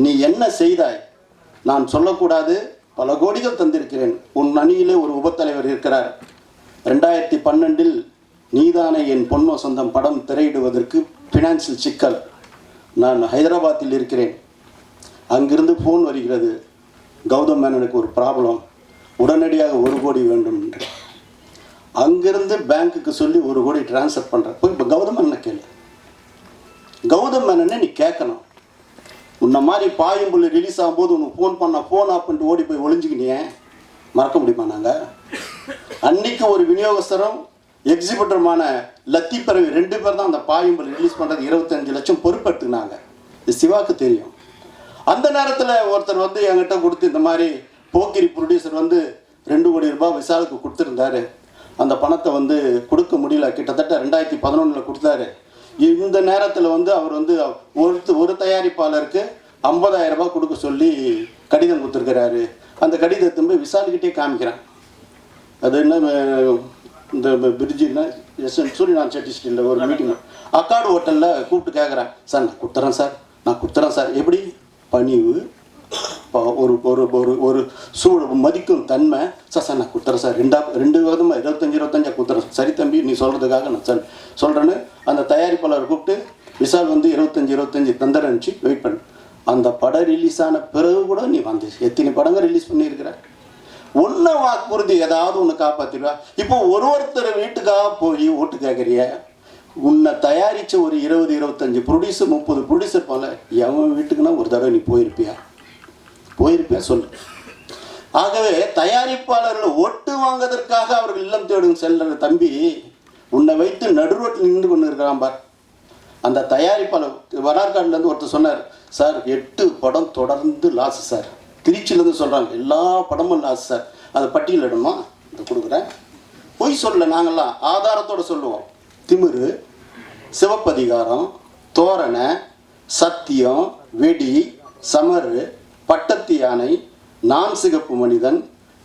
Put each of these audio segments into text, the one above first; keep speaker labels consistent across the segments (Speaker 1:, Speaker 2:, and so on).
Speaker 1: நீ என்ன செய்தாய்? நான் சொல்லக்கூடாது, பல கோடிகள் தந்திருக்கிறேன். உன் அணியிலே ஒரு உபத்தலைவர் இருக்கிறார். 2012 நீதானே என் பொன் வசந்தம் படம் திரையிடுவதற்கு ஃபினான்சியல் சிக்கல். நான் ஹைதராபாத்தில் இருக்கிறேன். அங்கிருந்து ஃபோன் வருகிறது, கௌதம் மேனனுக்கு ஒரு ப்ராப்ளம், உடனடியாக 1 கோடி வேண்டும் என்று. அங்கிருந்து பேங்க்குக்கு சொல்லி 1 கோடி டிரான்ஸ்ஃபர் பண்ணுறேன். போய் இப்போ கௌதம் மேனனை கேளு. கௌதம் மேனனை நீ கேட்கணும். உன்ன மாதிரி பாயும்புள்ளி ரிலீஸ் ஆகும்போது உனக்கு ஃபோன் பண்ண, ஃபோன் ஆஃப் பண்ணிட்டு ஓடி போய் ஒளிஞ்சுக்கினியே, மறக்க முடியுமா? நாங்கள் அன்னைக்கு ஒரு விநியோகஸ்தரும் எக்ஸிபிட்டருமான லத்தீப் பரவி 2 பேர் தான் அந்த பாயும்புள்ளி ரிலீஸ் பண்ணுறது 25 லட்சம் பொறுப்பெடுத்துக்கினாங்க. இது சிவாக்கு தெரியும். அந்த நேரத்தில் ஒருத்தர் வந்து என்கிட்ட கொடுத்து, இந்த மாதிரி போக்கிரி ப்ரொடியூசர் வந்து 2 கோடி ரூபாய் விஷாலுக்கு கொடுத்துருந்தாரு, அந்த பணத்தை வந்து கொடுக்க முடியல, கிட்டத்தட்ட 2011 கொடுத்தாரு. இந்த நேரத்தில் வந்து அவர் வந்து ஒரு தயாரிப்பாளருக்கு 50,000 ரூபாய் கொடுக்க சொல்லி கடிதம் கொடுத்துருக்கிறாரு. அந்த கடிதத்தை போய் விஷாலுக்கிட்டே காமிக்கிறேன். அது என்ன, இந்த பிரிட்ஜின்னா சூரியநாத் செட்டி ஸ்ட்ரீட்டில் ஒரு மீட்டிங், அக்காடு ஹோட்டலில் கூப்பிட்டு கேட்குறேன், சார் நான் கொடுத்துறேன் சார். எப்படி பணிவு, ஒரு ஒரு ஒரு ஒரு சூழல் மதிக்கும் தன்மை. சார் நான் கொடுத்துறேன் சார், 2 விதமாக 25 கொடுத்துறேன். சரி தம்பி, நீ சொல்கிறதுக்காக நான் சொல்கிறேன்னு அந்த தயாரிப்பாளர் கூப்பிட்டு, விஷால் வந்து 25 தந்துறேன்னுச்சு, வெயிட் பண்ணு. அந்த படம் ரிலீஸ் ஆன பிறகு கூட நீ வந்து எத்தனை படங்கள் ரிலீஸ் பண்ணியிருக்கிற? ஒன்றை வாக்குறுதி ஏதாவது ஒன்று காப்பாற்றிடுவா. இப்போ ஒருத்தர் வீட்டுக்காக போய் ஓட்டு கேட்குறிய. உன்னை தயாரித்த ஒரு 20-25 ப்ரொடியூசர் 30 ப்ரொடியூசர் போல, எவன் வீட்டுக்குன்னா ஒரு தடவை நீ போயிருப்பியா சொல்லு. ஆகவே தயாரிப்பாளர்கள் ஓட்டு வாங்குவதற்காக அவர்கள் இல்லம் தேடும் செல்ற தம்பி, உன்னை வைத்து நடுரோட்டில் நின்று கொண்டு இருக்கிறான் பார். அந்த தயாரிப்பாளர் வரார்காடுலேருந்து ஒருத்தர் சொன்னார், சார் 8 படம் தொடர்ந்து லாஸ் சார். திருச்சியிலேருந்து சொல்கிறாங்க, எல்லா படமும் லாஸ் சார். அதை பட்டியலிடணுமா? இதை கொடுக்குறேன். பொய் சொல்ல, நாங்கள்லாம் ஆதாரத்தோடு சொல்லுவோம். திமிரு, சிவப்பதிகாரம், தோரணை, சத்தியம், வெடி, சமரு, பட்டத்து யானை, நான் சிகப்பு மனிதன்,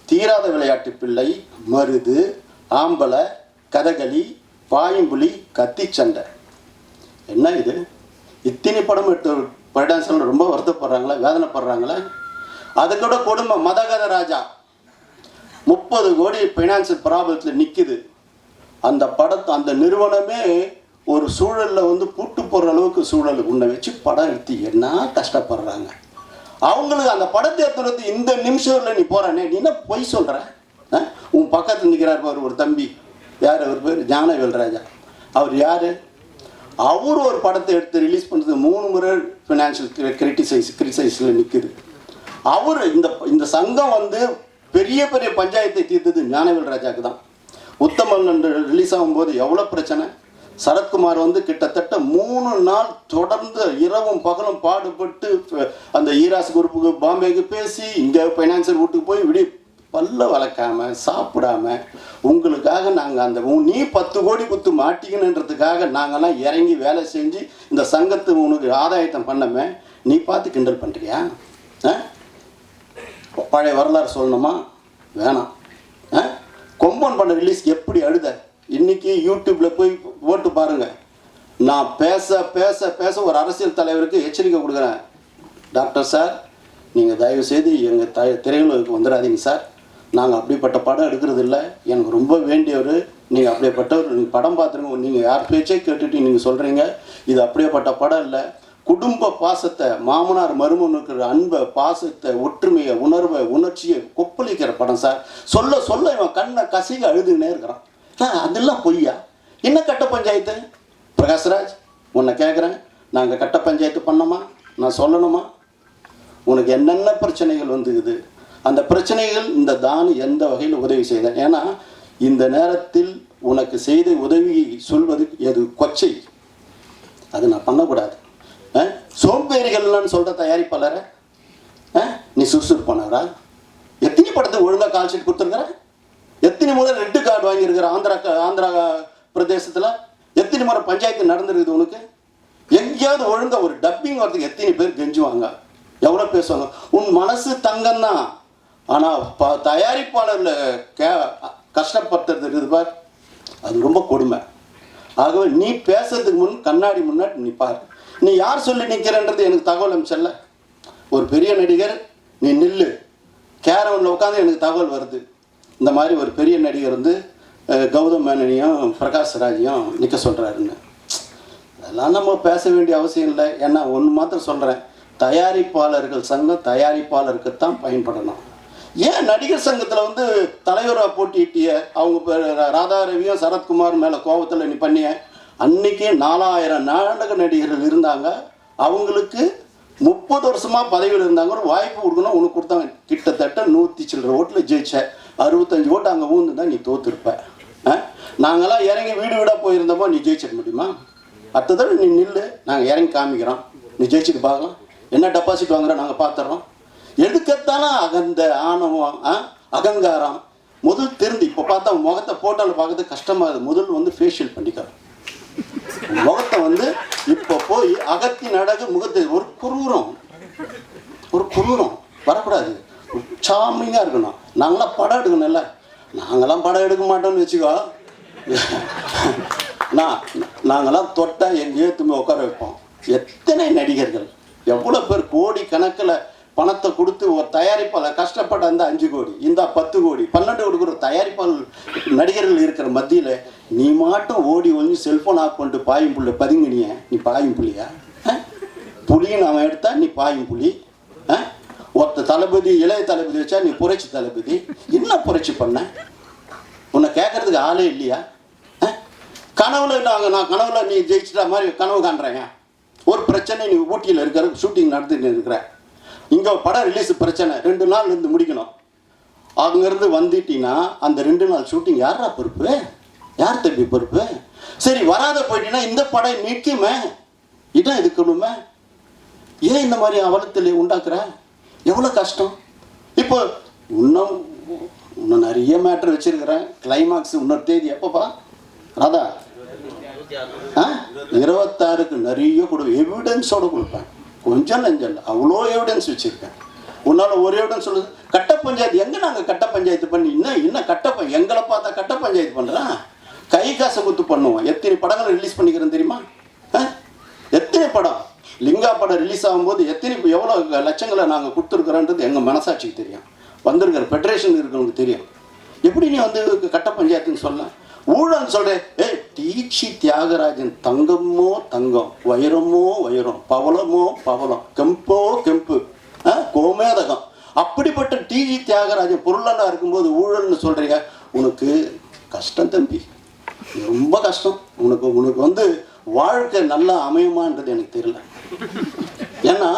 Speaker 1: தீராத விளையாட்டு பிள்ளை, மருது, ஆம்பளை, கதகளி, பாயும்புலி, கத்தி சண்டை. என்ன இது? இத்தனை படம் எடுத்து படான்சல் ரொம்ப வருத்தப்படுறாங்களா, வேதனைப்படுறாங்களா? அது கூட கொடுமை. மதகத ராஜா 30 கோடி ஃபைனான்சியல் ப்ராப்ளத்தில் நிற்குது. அந்த படத்தை அந்த நிறுவனமே ஒரு சூழலில் வந்து பூட்டு போடுற அளவுக்கு சூழல். உன்னை வச்சு படம் எடுத்து என்ன கஷ்டப்படுறாங்க அவங்களுக்கு. அந்த படத்தை எடுத்துறது இந்த நிமிஷத்தில் நீ போகிறானே, நீ என்ன பொய் சொல்கிற? உன் பக்கத்தில் நிற்கிறார் பாரு ஒரு தம்பி, யார் அவர் பேர்? ஞானவேல்ராஜா. அவர் யார்? அவர் ஒரு படத்தை எடுத்து ரிலீஸ் பண்ணுறது 3 முறை ஃபினான்ஷியல் கிரிட்டிசைஸில் நிற்குது. அவர் இந்த சங்கம் வந்து பெரிய பெரிய பஞ்சாயத்தை தீர்த்தது ஞானவேல்ராஜாவுக்கு தான். உத்தமன் ரிலீஸ் ஆகும்போது எவ்வளோ பிரச்சனை. சரத்குமார் வந்து கிட்டத்தட்ட 3 நாள் தொடர்ந்து இரவும் பகலும் பாடுபட்டு அந்த ஈராஸ் குரூப்புக்கு பாம்பேக்கு பேசி, இங்கே ஃபைனான்சியல் வீட்டுக்கு போய் விடி பல்ல வளர்க்காம சாப்பிடாம உங்களுக்காக நாங்கள் அந்த நீ 10 கோடி குத்து மாட்டிக்கணுன்றதுக்காக நாங்கள்லாம் இறங்கி வேலை செஞ்சு இந்த சங்கத்தை உனக்கு ஆதாயத்தம் பண்ணமே, நீ பார்த்து கிண்டல் பண்ணுறியா? பழைய வரலாறு சொல்லணுமா? வேணாம். கொம்பன் பண்ண ரிலீஸ் எப்படி அழுத. இன்னைக்கு யூடியூப்பில் போய் ஓட்டு பாருங்கள். நான் பேச பேச பேச ஒரு அரசியல் தலைவருக்கு எச்சரிக்கை கொடுக்குறேன். டாக்டர் சார், நீங்கள் தயவுசெய்து எங்கள் திரையுலகுக்கு வந்துடாதீங்க சார். நாங்கள் அப்படிப்பட்ட படம் எடுக்கிறது இல்லை. எனக்கு ரொம்ப வேண்டியவர் நீங்கள். அப்படியேப்பட்டவர். நீங்கள் படம் பார்த்துருங்க. நீங்கள் யார் பேச்சே கேட்டுட்டு நீங்கள் சொல்கிறீங்க. இது அப்படியேப்பட்ட படம் இல்லை. குடும்ப பாசத்தை, மாமனார் மருமனுக்கு அன்பை, பாசத்தை, ஒற்றுமையை, உணர்வை, உணர்ச்சியை கொப்பளிக்கிற படம் சார். சொல்ல சொல்ல இவன் கண்ணை கசிக அழுதுன்னே இருக்கிறான். அதெல்லாம் பொய்யா? என்ன கட்ட பஞ்சாயத்து? பிரகாஷ்ராஜ், உன்னை கேட்குறேன், நாங்கள் கட்ட பஞ்சாயத்து பண்ணோமா? நான் சொல்லணுமா? உனக்கு என்னென்ன பிரச்சனைகள் வந்துக்குது, அந்த பிரச்சனைகள் இந்த தானு எந்த வகையில் உதவி செய்தேன்? ஏன்னா இந்த நேரத்தில் உனக்கு செய்த உதவி சொல்வது எது கொச்சை. அது நான் பண்ணக்கூடாது. சோம்பேறிகள்னு சொல்கிற தயாரிப்பாளரை நீ சுறுசுறு பண்ணாரா? எத்தனை படத்துக்கு ஒழுங்காக கால் ஷீட் கொடுத்துருக்குற? எத்தனை முறை ரெட்டு கார்டு வாங்கியிருக்கிற? ஆந்திரா பிரதேசத்தில் எத்தனை முறை பஞ்சாயத்து நடந்துருக்குது உனக்கு? எங்கேயாவது ஒழுங்காக ஒரு டப்பிங் வரதுக்கு எத்தனை பேர் கெஞ்சுவாங்க, எவ்வளோ பேசுவாங்க? உன் மனசு தங்கம்தான். ஆனால் தயாரிப்பாளரில் கஷ்டப்படுத்துறது இருக்குது பார், அது ரொம்ப கொடுமை. ஆகவே நீ பேசுறதுக்கு முன் கண்ணாடி முன்னாடி நீ பாரு. நீ யார் சொல்லி நிற்கிறன்றது எனக்கு தகவல் அனுப்பிச்சல்ல. ஒரு பெரிய நடிகர் நீ நில்லு, கேரவனில் உட்காந்து எனக்கு தகவல் வருது, இந்த மாதிரி ஒரு பெரிய நடிகர் வந்து கௌதம் மேனனையும் பிரகாஷ் ராஜையும் நிற்க சொல்கிறாருன்னு. அதெல்லாம் நம்ம பேச வேண்டிய அவசியம் இல்லை. ஏன்னா ஒன்று மாத்திரம் சொல்கிறேன், தயாரிப்பாளர்கள் சங்கம் தயாரிப்பாளருக்குத்தான் பயன்படணும். ஏன் நடிகர் சங்கத்தில் வந்து தலைவராக போட்டியிட்டிய அவங்க ராதாரவியும் சரத்குமார் மேலே கோபத்தில் நீ பண்ணிய அன்னைக்கு 4000 நாடக நடிகர்கள் இருந்தாங்க, அவங்களுக்கு 30 வருஷமாக பதவியில் இருந்தாங்க, ஒரு வாய்ப்பு கொடுக்கணும், உனக்கு கொடுத்தாங்க. கிட்டத்தட்ட 100 சில்லற ஓட்டில் ஜெயிச்ச, 65 ஓட்டு அங்கே ஊந்துருந்தா நீ தோற்றுருப்ப. நாங்களாம் இறங்கி வீடு வீடாக போயிருந்தோமோ நீ ஜெயிச்சிட முடியுமா? அடுத்ததோட நீ நில்லு, நாங்கள் இறங்கி காமிக்கிறோம், நீ ஜெயிச்சுட்டு பார்க்கலாம், என்ன டெபாசிட் வாங்குற நாங்கள் பார்த்துறோம். எதுக்கத்தாலும் அகந்த ஆணவம் அகங்காரம் முதல் திருந்து. இப்போ பார்த்தா முகத்தை போட்டோவில் பார்க்கறது கஷ்டமாகுது. முதல் வந்து ஃபேஷியல் பண்ணிக்கிறோம் முகத்தை வந்து. இப்போ போய் அகத்தின் அழகு முகத்தை ஒரு குரூரம் வரக்கூடாது, சாமிங்காக இருக்கணும். நாங்களாம் படம் எடுக்கணும்ல, நாங்களாம் படம் எடுக்க மாட்டோம்னு வச்சுக்கோ. நாங்களாம் தொட்டால் எங்கேயோ திரும்ப உட்கார வைப்போம். எத்தனை நடிகர்கள், எவ்வளோ பேர் கோடி கணக்கில் பணத்தை கொடுத்து ஒரு தயாரிப்பாளர் கஷ்டப்பட்ட அந்த 5 கோடி, இந்த 10 கோடி 12 கொடுக்குற தயாரிப்பாளர் நடிகர்கள் இருக்கிற மத்தியில் நீ மாட்டும் ஓடி ஒழிஞ்சு செல்ஃபோன் ஆஃப் பண்ணிட்டு பாயும் புள்ள பதுங்கினிய. நீ பாயும் புள்ளியா? புலின்னு அவன் எடுத்தா நீ பாயும் புலி. ஒருத்த தளபதி இளைய தளபதி வச்சா நீ புரட்சி தளபதி. என்ன புரட்சி பண்ண? உன்னை கேட்கறதுக்கு ஆளே இல்லையா? கனவுல நான் கனவுல நீ ஜெயிச்சிட்டா மாதிரி கனவு காண்றேன். ஒரு பிரச்சனை, நீ ஊட்டியில் இருக்கிற ஷூட்டிங் நடந்துட்டு இருக்கிற, இங்கே படம் ரிலீஸ் பிரச்சனை 2 நாள் இருந்து முடிக்கணும். அங்கேருந்து வந்துட்டீங்கன்னா அந்த 2 நாள் ஷூட்டிங் யாரா பொறுப்பு? யார் தம்பி பொறுப்பு? சரி வராத போயிட்டீங்கன்னா இந்த படம் நிற்குமே, இதான் இருக்கணுமே. ஏன் இந்த மாதிரி அவலத்தில் உண்டாக்குற? எவ்வளோ கஷ்டம். இப்போ இன்னும் நிறைய மேட்ரு வச்சிருக்கிறேன். கிளைமாக்ஸ் இன்னொரு தேதி எப்போப்பா ராதா? 26க்கு நிறைய எவிடன்ஸோடு கொடுப்பேன். கொஞ்சம் நெஞ்சல் அவ்வளோ எவிடன்ஸ் வச்சுருக்கேன். உன்னால் ஒரு எவிடன்ஸ் சொல்லுது. கட்ட பஞ்சாயத்து எங்கே? நாங்கள் கட்ட பஞ்சாயத்து பண்ணி இன்னும் எங்களை பார்த்தா கட்ட பஞ்சாயத்து பண்ணுறேன். கை காசை குத்து பண்ணுவோம். எத்தனை படங்களை ரிலீஸ் பண்ணிக்கிறேன் தெரியுமா? எத்தனை படம் லிங்கா படம் ரிலீஸ் ஆகும்போது எவ்வளோ லட்சங்களை நாங்கள் கொடுத்துருக்குறோன்றது எங்கள் மனசாட்சிக்கு தெரியும். வந்திருக்கிற ஃபெடரேஷன் இருக்கிறவங்களுக்கு தெரியும். எப்படி நீ வந்து கட்ட பஞ்சாயத்துன்னு சொல்ல? ஊழல் சொல்கிறேன். டிசி தியாகராஜன் தங்கமோ தங்கம், வைரமோ வைரம், பவளமோ பவளம், கெம்போ கெம்பு, கோமேதகம். அப்படிப்பட்ட டிஜி தியாகராஜன் பொருளெல்லாம் இருக்கும்போது ஊழல்னு சொல்கிறீங்க. உனக்கு கஷ்டம் தம்பி, ரொம்ப கஷ்டம். உனக்கு வந்து வாழ்க்கை நல்லா அமையுமான்றது எனக்கு தெரியல. ஏன்னா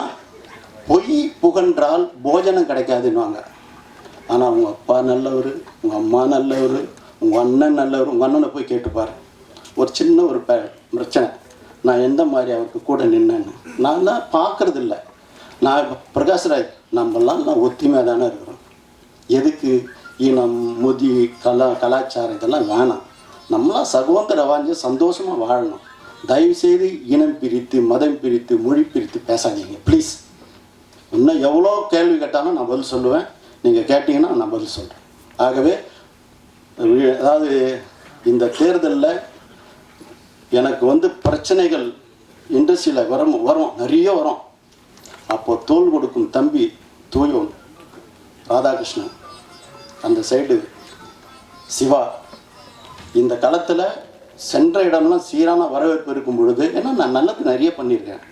Speaker 1: பொய் புகன்றால் போஜனம் கிடைக்காதுன்னுவாங்க. ஆனால் உங்கள் அப்பா நல்லவர், உங்கள் அம்மா நல்லவர், உங்கள் அண்ணன் நல்லவர். உங்கள் அண்ணனை போய் கேட்டுப்பார். ஒரு சின்ன ஒரு பிரச்சனை, நான் எந்த மாதிரி அவருக்கு கூட நின்னேன்னு நான் தான் பார்க்கறது இல்லை. நான் பிரகாஷ்ராஜ் நம்மளாம் ஒத்துமையாக தானே இருக்கிறோம். எதுக்கு இனம் முதி கலாச்சாரம் இதெல்லாம் வேணாம். நம்மளாம் சகோதர வாஞ்சி சந்தோஷமாக வாழணும். தயவுசெய்து இனம் பிரித்து மதம் பிரித்து மொழி பிரித்து பேசாதீங்க ப்ளீஸ். இன்னும் எவ்வளோ கேள்வி கேட்டாலும் நான் பதில் சொல்லுவேன். நீங்கள் கேட்டிங்கன்னா நான் பதில் சொல்கிறேன். ஆகவே அதாவது இந்த தேர்தலில் எனக்கு வந்து பிரச்சனைகள் இண்டஸ்ட்ரியில் வரும் நிறைய வரும். அப்போ தோல் கொடுக்கும் தம்பி தூயோன் ராதாகிருஷ்ணன், அந்த சைடு சிவா, இந்த களத்தில் சென்ற இடம்லாம் சீரான வரவேற்பு இருக்கும் பொழுது, ஏன்னா நான் நல்லது நிறைய பண்ணியிருக்கேன்.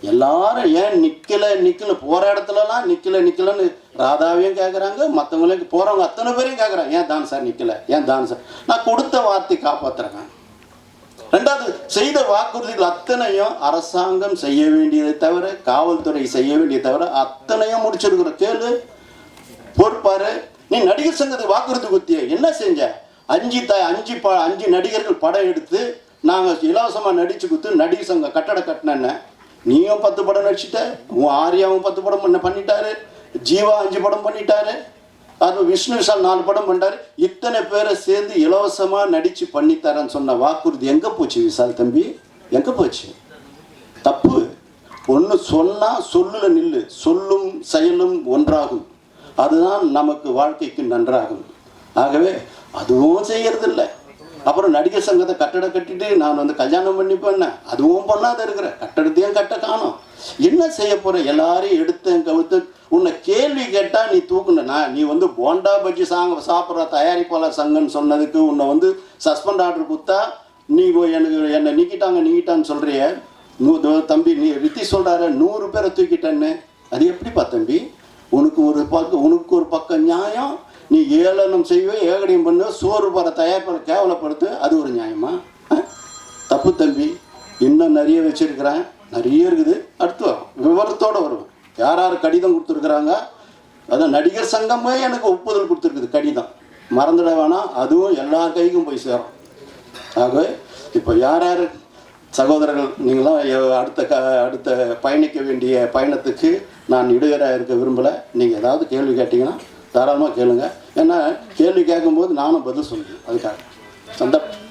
Speaker 1: எல்லாரும் ஏன் நிற்கல போகிற இடத்துலலாம் நிற்கலன்னு ராதாவையும் கேட்குறாங்க, மற்றவங்களையும் போகிறவங்க அத்தனை பேரையும் கேட்குறாங்க, ஏன் தான் சார் நிற்கல, ஏன் தான் சார். நான் கொடுத்த வார்த்தை காப்பாற்றுறேன். ரெண்டாவது, செய்த வாக்குறுதிகள் அத்தனையும் அரசாங்கம் செய்ய வேண்டியதை தவிர, காவல்துறை செய்ய வேண்டியதை தவிர அத்தனையும் முடிச்சிருக்கிற. கேளு, பொறுப்பாரு. நீ நடிகர் சங்கத்துக்கு வாக்குறுதி குத்திய என்ன செஞ்ச? 5 நடிகர்கள் படம் எடுத்து நாங்கள் இலவசமாக நடிச்சு கொடுத்து நடிகர் சங்கம் கட்டட கட்டினேன்னு நீயும் 10 படம் நடிச்சிட்ட, உன் ஆரியாவும் 10 படம் பண்ணிட்டாரு, ஜீவா 5 படம் பண்ணிட்டாரு, அது விஷ்ணு விஷால் 4 படம் பண்ணிட்டாரு. இத்தனை பேரை சேர்ந்து இலவசமாக நடித்து பண்ணித்தரேன்னு சொன்ன வாக்குறுதி எங்கே போச்சு விஷால் தம்பி? எங்கே போச்சு? தப்பு. ஒன்று சொன்னால் சொல்லுல நில்லு, சொல்லும் செயலும் ஒன்றாகும், அதுதான் நமக்கு வாழ்க்கைக்கு நன்றாகும். ஆகவே அதுவும் செய்யறதில்லை. அப்புறம் நடிகர் சங்கத்தை கட்டடம் கட்டிட்டு நான் வந்து கல்யாணம் பண்ணிப்பேன், அதுவும் பண்ணாத இருக்கிற, கட்டடத்தையும் கட்ட காணும். என்ன செய்ய போற? எல்லாரையும் எடுத்தேன் கவுத்து. உன்னை கேள்வி கேட்டால் நீ தூக்குனா, நீ வந்து போண்டா பஜ்ஜி சாப்பிட்ற தயாரிப்பாளர் சங்கம்னு சொன்னதுக்கு உன்னை வந்து சஸ்பெண்ட் ஆர்டர் கொடுத்தா நீ என்னை நீக்கிட்டான்னு சொல்கிறிய. தம்பி, நீ ரித்தி சொல்கிறாரு 100 பேரை தூக்கிட்டேன்னு, அது எப்படிப்பா தம்பி? உனக்கு ஒரு பக்கம் நியாயம், நீ ஏளனம் செய்வே, ஏகடியம் பண்ணு, சோறு போகிற தயாரிப்பாளர் கேவலப்படுத்து, அது ஒரு நியாயமா? தப்பு தம்பி. இன்னும் நிறைய வச்சுருக்கிறேன், நிறைய இருக்குது. அடுத்து விவரத்தோடு வருவேன். யார் யார் கடிதம் கொடுத்துருக்குறாங்க, அதான் நடிகர் சங்கமே எனக்கு ஒப்புதல் கொடுத்துருக்குது கடிதம், மறந்துட வேணாம். அதுவும் எல்லார் கைக்கும் போய் சேரும். ஆகவே இப்போ யார் யார் சகோதரர்கள் நீங்களாம் அடுத்த பயணிக்க வேண்டிய பயணத்துக்கு நான் இடையூறாக இருக்க விரும்பலை. நீங்கள் ஏதாவது கேள்வி கேட்டிங்கன்னா தாராளமாக கேளுங்க. ஏன்னா கேள்வி கேட்கும்போது நானும் பதில் சொல்லுவேன். அதுக்காக சந்தர்ப்பம்